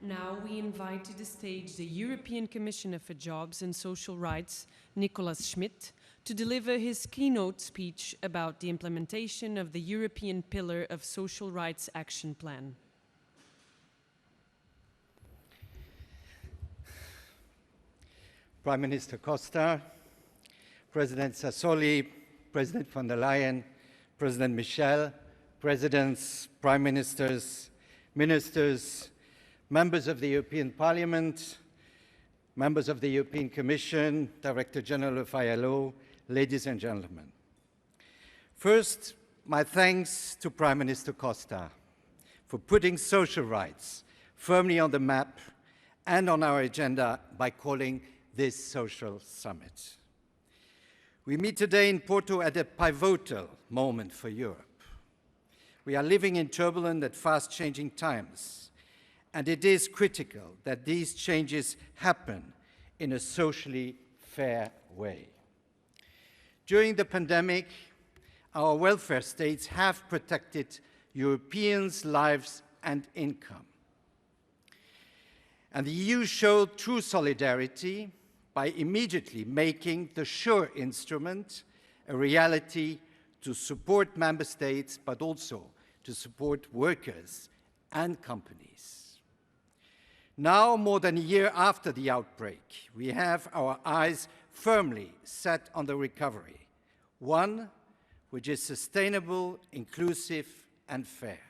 Now we invite to the stage the European Commissioner for Jobs and Social Rights, Nicolas Schmit, to deliver his keynote speech about the implementation of the European Pillar of Social Rights Action Plan. Prime Minister Costa, President Sassoli, President von der Leyen, President Michel, Presidents, Prime Ministers, Ministers, members of the European Parliament, members of the European Commission, Director General of ILO, ladies and gentlemen. First, my thanks to Prime Minister Costa for putting social rights firmly on the map and on our agenda by calling this social summit. We meet today in Porto at a pivotal moment for Europe. We are living in turbulent and fast-changing times, and it is critical that these changes happen in a socially fair way. During the pandemic, our welfare states have protected Europeans' lives and income. And the EU showed true solidarity by immediately making the SURE instrument a reality to support member states, but also to support workers and companies. Now, more than a year after the outbreak, we have our eyes firmly set on the recovery, one which is sustainable, inclusive, and fair.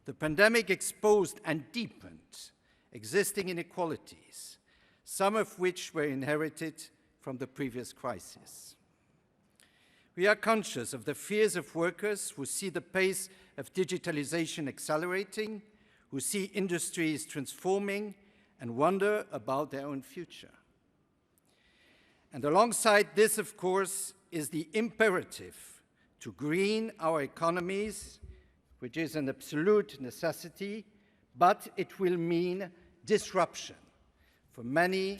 The pandemic exposed and deepened existing inequalities, some of which were inherited from the previous crisis. We are conscious of the fears of workers who see the pace of digitalisation accelerating, who see industries transforming, and wonder about their own future. And alongside this, of course, is the imperative to green our economies, which is an absolute necessity, but it will mean disruption for many,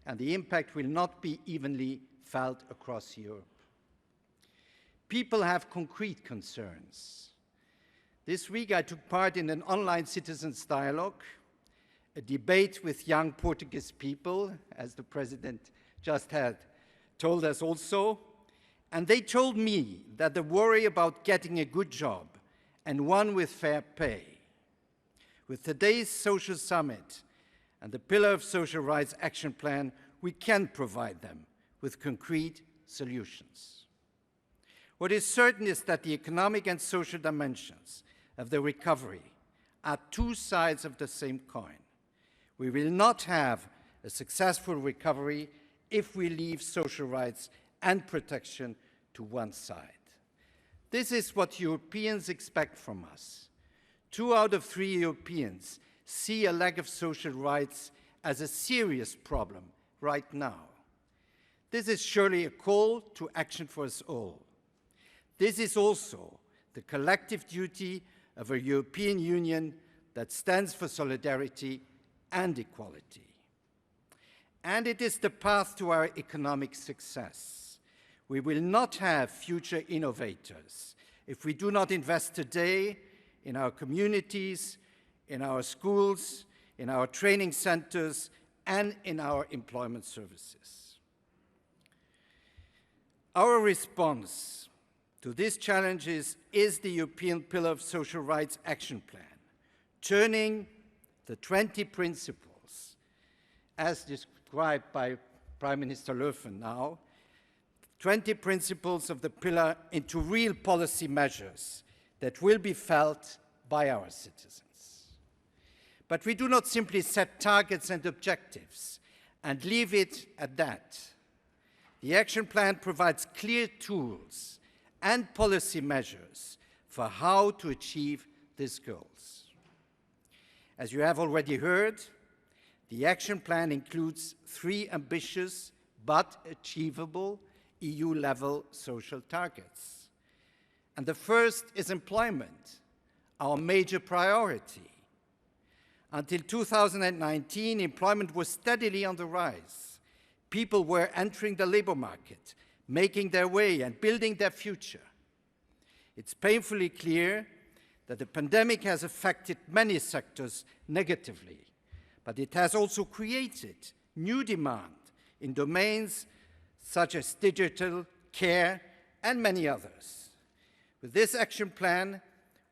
and the impact will not be evenly felt across Europe. People have concrete concerns. This week I took part in an online citizens' dialogue, a debate with young Portuguese people, as the President just had told us also, and they told me that the worry about getting a good job and one with fair pay. With today's social summit and the Pillar of Social Rights Action Plan, we can provide them with concrete solutions. What is certain is that the economic and social dimensions of the recovery are two sides of the same coin. We will not have a successful recovery if we leave social rights and protection to one side. This is what Europeans expect from us. 2 out of 3 Europeans see a lack of social rights as a serious problem right now. This is surely a call to action for us all. This is also the collective duty of a European Union that stands for solidarity and equality. And it is the path to our economic success. We will not have future innovators if we do not invest today in our communities, in our schools, in our training centers, and in our employment services. Our response to these challenges is the European Pillar of Social Rights Action Plan, turning the 20 principles, as described by Prime Minister Löwen now, 20 principles of the pillar into real policy measures that will be felt by our citizens. But we do not simply set targets and objectives and leave it at that. The action plan provides clear tools and policy measures for how to achieve these goals. As you have already heard, the action plan includes 3 ambitious but achievable EU-level social targets. And the first is employment, our major priority. Until 2019, employment was steadily on the rise. People were entering the labor market, making their way and building their future. It's painfully clear that the pandemic has affected many sectors negatively, but it has also created new demand in domains such as digital, care, and many others. With this action plan,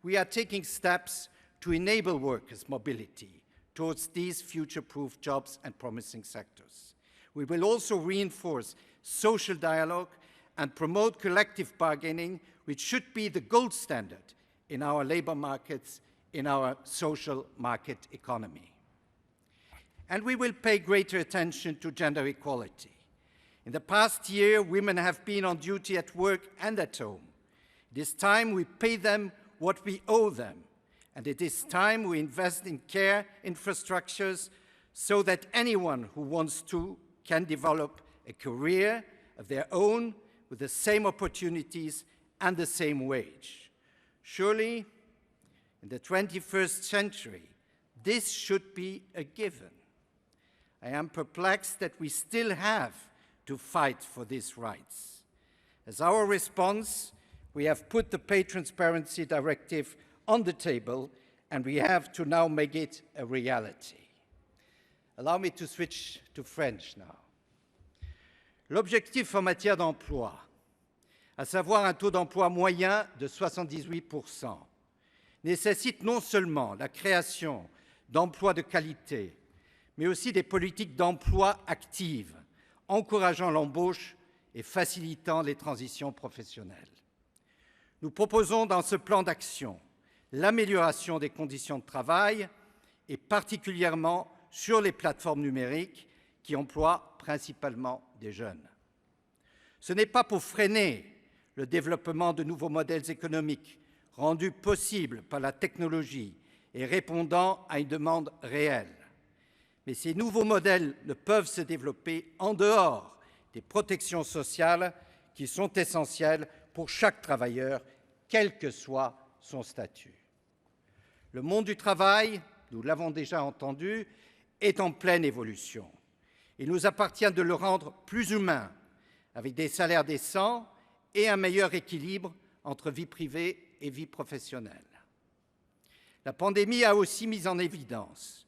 we are taking steps to enable workers' mobility towards these future-proof jobs and promising sectors. We will also reinforce social dialogue and promote collective bargaining, which should be the gold standard in our labor markets, in our social market economy. And we will pay greater attention to gender equality. In the past year, women have been on duty at work and at home. It is time we pay them what we owe them, and it is time we invest in care infrastructures so that anyone who wants to can develop a career of their own with the same opportunities and the same wage. Surely, in the 21st century, this should be a given. I am perplexed that we still have to fight for these rights. As our response, we have put the Pay Transparency Directive on the table, and we have to now make it a reality. Allow me to switch to French now. L'objectif en matière d'emploi, à savoir un taux d'emploi moyen de 78%, nécessite non seulement la création d'emplois de qualité, mais aussi des politiques d'emploi actives, encourageant l'embauche et facilitant les transitions professionnelles. Nous proposons dans ce plan d'action l'amélioration des conditions de travail et particulièrement sur les plateformes numériques qui emploient principalement des jeunes. Ce n'est pas pour freiner le développement de nouveaux modèles économiques rendus possibles par la technologie et répondant à une demande réelle. Mais ces nouveaux modèles ne peuvent se développer en dehors des protections sociales qui sont essentielles pour chaque travailleur, quel que soit son statut. Le monde du travail, nous l'avons déjà entendu, est en pleine évolution. Il nous appartient de le rendre plus humain, avec des salaires décents et un meilleur équilibre entre vie privée et vie professionnelle. La pandémie a aussi mis en évidence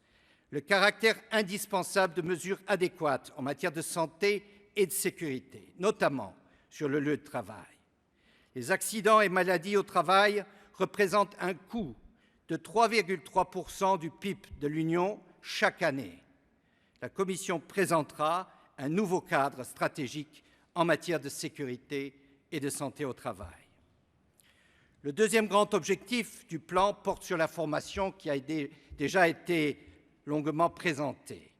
le caractère indispensable de mesures adéquates en matière de santé et de sécurité, notamment sur le lieu de travail. Les accidents et maladies au travail représentent un coût de 3,3% du PIB de l'Union chaque année. La Commission présentera un nouveau cadre stratégique en matière de sécurité et de santé au travail. Le deuxième grand objectif du plan porte sur la formation qui a déjà été longuement présentée.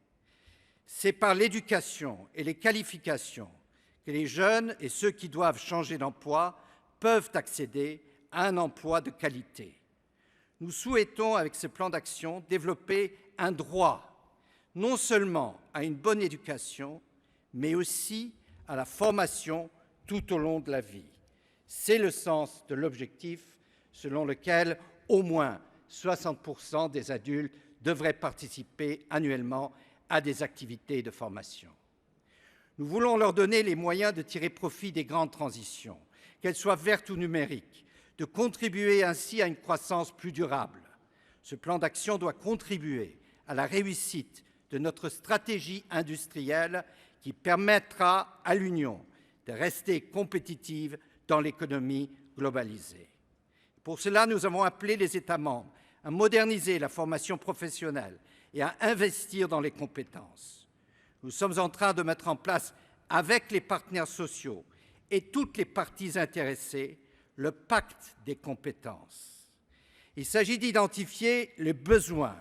C'est par l'éducation et les qualifications que les jeunes et ceux qui doivent changer d'emploi peuvent accéder à un emploi de qualité. Nous souhaitons, avec ce plan d'action, développer un droit non seulement à une bonne éducation, mais aussi à la formation tout au long de la vie. C'est le sens de l'objectif selon lequel au moins 60% des adultes devraient participer annuellement à des activités de formation. Nous voulons leur donner les moyens de tirer profit des grandes transitions, qu'elles soient vertes ou numériques, de contribuer ainsi à une croissance plus durable. Ce plan d'action doit contribuer à la réussite de notre stratégie industrielle qui permettra à l'Union de rester compétitive dans l'économie globalisée. Pour cela, nous avons appelé les États membres à moderniser la formation professionnelle et à investir dans les compétences. Nous sommes en train de mettre en place, avec les partenaires sociaux et toutes les parties intéressées, le pacte des compétences. Il s'agit d'identifier les besoins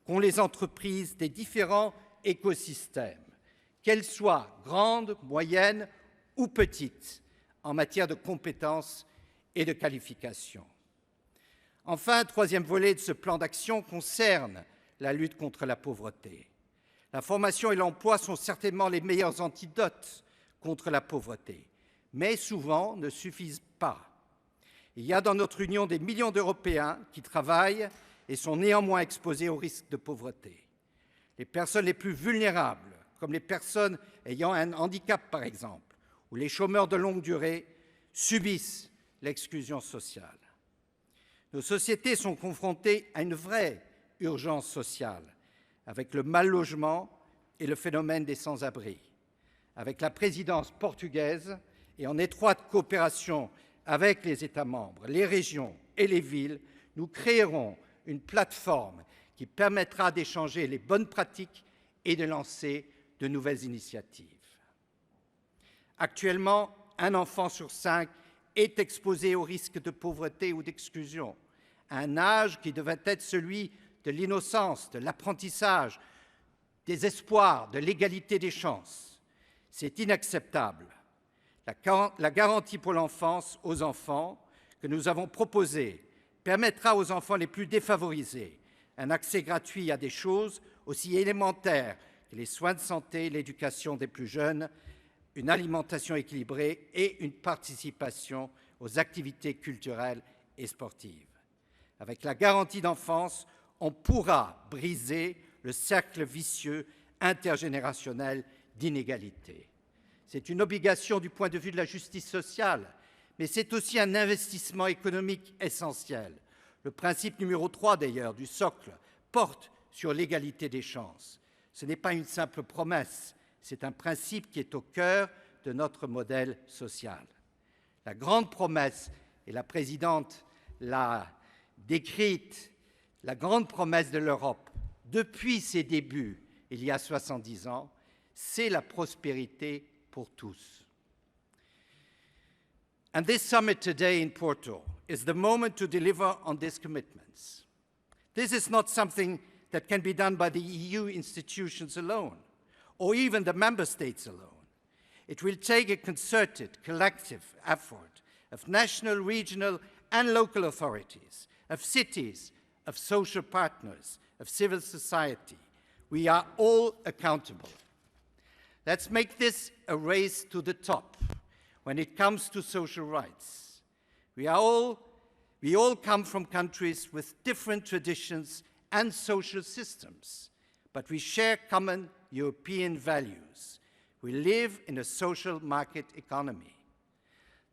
qu'ont les entreprises des différents écosystèmes, qu'elles soient grandes, moyennes ou petites, en matière de compétences et de qualifications. Enfin, un troisième volet de ce plan d'action concerne la lutte contre la pauvreté. La formation et l'emploi sont certainement les meilleurs antidotes contre la pauvreté, mais souvent ne suffisent pas. Il y a dans notre Union des millions d'Européens qui travaillent et sont néanmoins exposés au risque de pauvreté. Les personnes les plus vulnérables, comme les personnes ayant un handicap par exemple, ou les chômeurs de longue durée, subissent l'exclusion sociale. Nos sociétés sont confrontées à une vraie urgence sociale, avec le mal-logement et le phénomène des sans-abri. Avec la présidence portugaise et en étroite coopération avec les États membres, les régions et les villes, nous créerons une plateforme qui permettra d'échanger les bonnes pratiques et de lancer de nouvelles initiatives. Actuellement, un enfant sur 5 est exposé au risque de pauvreté ou d'exclusion, à un âge qui devrait être celui de l'innocence, de l'apprentissage, des espoirs, de l'égalité des chances. C'est inacceptable. La garantie pour l'enfance aux enfants que nous avons proposée permettra aux enfants les plus défavorisés un accès gratuit à des choses aussi élémentaires que les soins de santé, l'éducation des plus jeunes, une alimentation équilibrée et une participation aux activités culturelles et sportives. Avec la garantie d'enfance, on pourra briser le cercle vicieux intergénérationnel d'inégalité. C'est une obligation du point de vue de la justice sociale, mais c'est aussi un investissement économique essentiel. Le principe numéro 3, d'ailleurs, du socle, porte sur l'égalité des chances. Ce n'est pas une simple promesse, c'est un principe qui est au cœur de notre modèle social. La grande promesse, et la présidente l'a décrite, la grande promesse de l'Europe, depuis ses débuts, il y a 70 ans, c'est la prospérité pour tous. And this summit today in Porto is the moment to deliver on these commitments. This is not something that can be done by the EU institutions alone, or even the member states alone. It will take a concerted, collective effort of national, regional, and local authorities, of cities, of social partners, of civil society. We are all accountable. Let's make this a race to the top when it comes to social rights. We all come from countries with different traditions and social systems, but we share common European values. We live in a social market economy.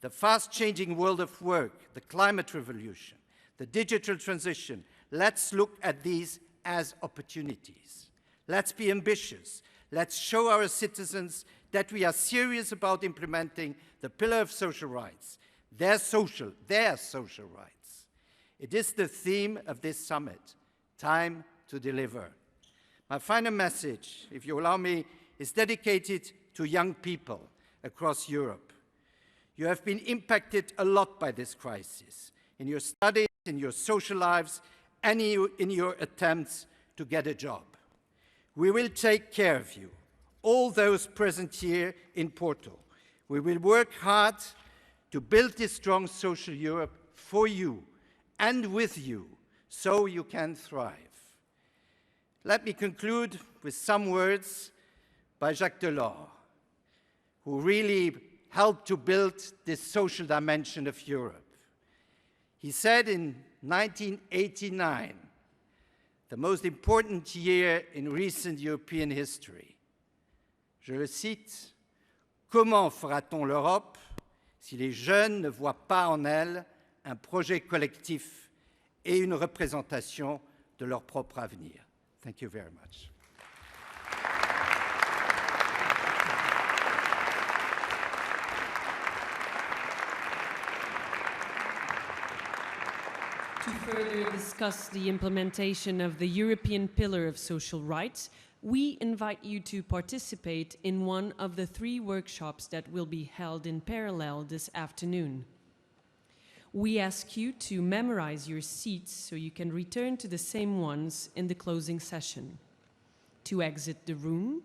The fast-changing world of work, the climate revolution, the digital transition, let's look at these as opportunities. Let's be ambitious. Let's show our citizens that we are serious about implementing the pillar of social rights, their social rights. It is the theme of this summit, time to deliver. My final message, if you allow me, is dedicated to young people across Europe. You have been impacted a lot by this crisis, in your studies, in your social lives, and in your attempts to get a job. We will take care of you, all those present here in Porto. We will work hard to build this strong social Europe for you and with you, so you can thrive. Let me conclude with some words by Jacques Delors, who really helped to build this social dimension of Europe. He said in 1989, the most important year in recent European history, je le cite, « Comment fera-t-on l'Europe si les jeunes ne voient pas en elle un projet collectif et une représentation de leur propre avenir ?» Thank you very much. To further discuss the implementation of the European Pillar of Social Rights, we invite you to participate in one of the 3 workshops that will be held in parallel this afternoon. We ask you to memorize your seats so you can return to the same ones in the closing session. To exit the room,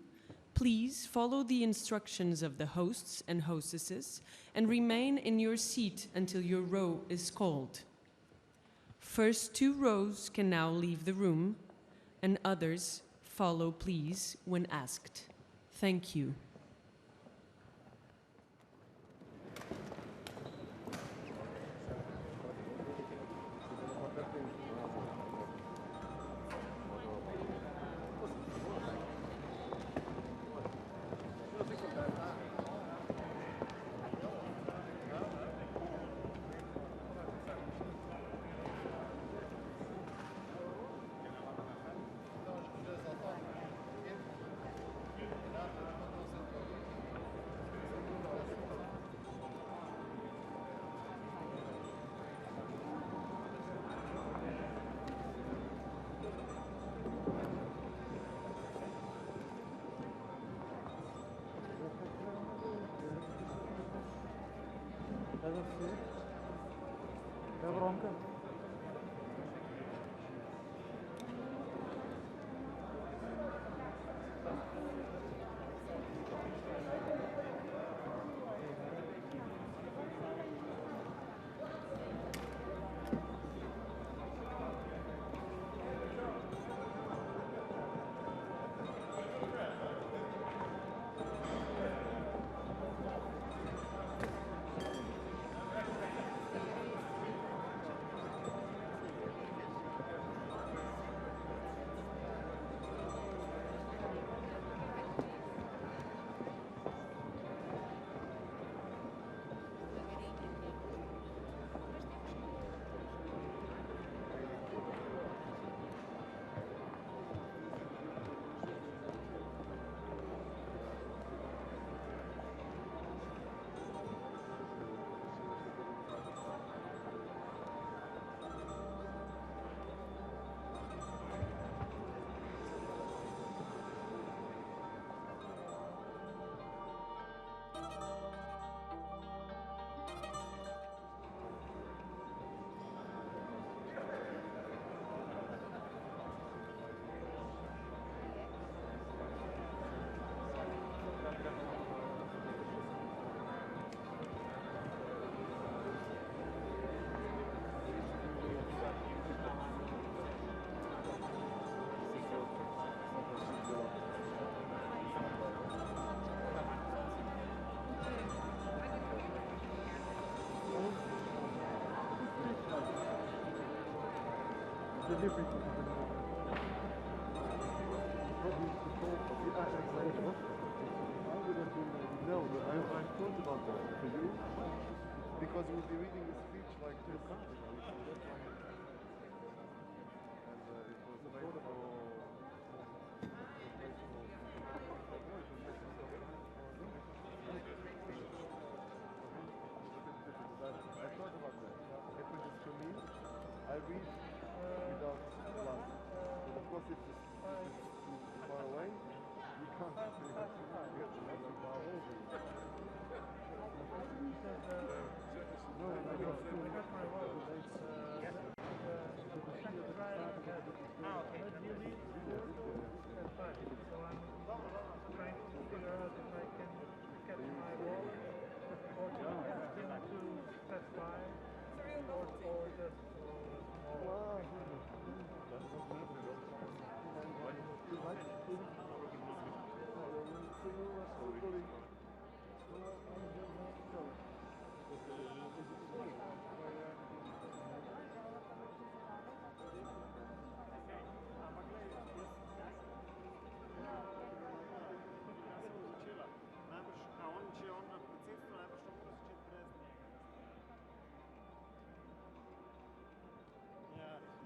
please follow the instructions of the hosts and hostesses and remain in your seat until your row is called. First 2 rows can now leave the room, and others follow, please, when asked. Thank you. Evo si. Evo Ronka. No, I thought about that for you, because you will be reading the speech like this. And it was available. I thought about that. If it is for me, I read without glasses. But of course, if it's too far away, you can't. You have to get another bar over. No, I got my wallet. It's second Friday. Okay. But you leave Porto at 5. So I'm trying to figure out if I can get my wallet or to step by or just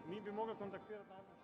mi bi mogli kontaktirati najbolj